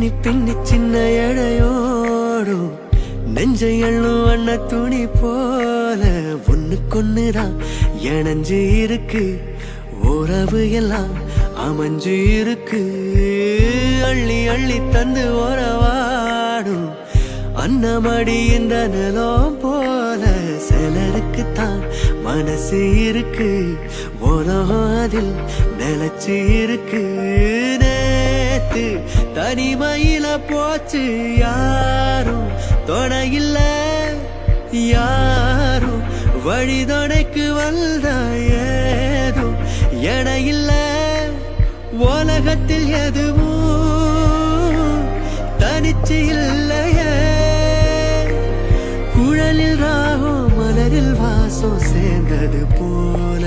பின்னி பின்னி சின்ன எடையோடும் நெஞ்சை எள்ளும் வண்ண துணி போல ஒண்ணுக்கொண்ணுதான் இணைஞ்சு இருக்கு. உறவு எல்லாம் அமைஞ்சு இருக்கு. அள்ளி அள்ளி தந்து உறவாடும் அன்னமடி இந்த நிலம் போல சிலருக்குத்தான் மனசு இருக்கு. உலகம் அதில் நிலச்சி இருக்கு. நேத்து தனிமையில போச்சு யாரும் துணையில்ல. யாரும் வழிதுணைக்கு வந்த ஏதும் என இல்ல. உலகத்தில் எதுவும் தனிச்சு இல்லையே. குழலில் ராகம் மலரில் வாசம் சேர்ந்தது போல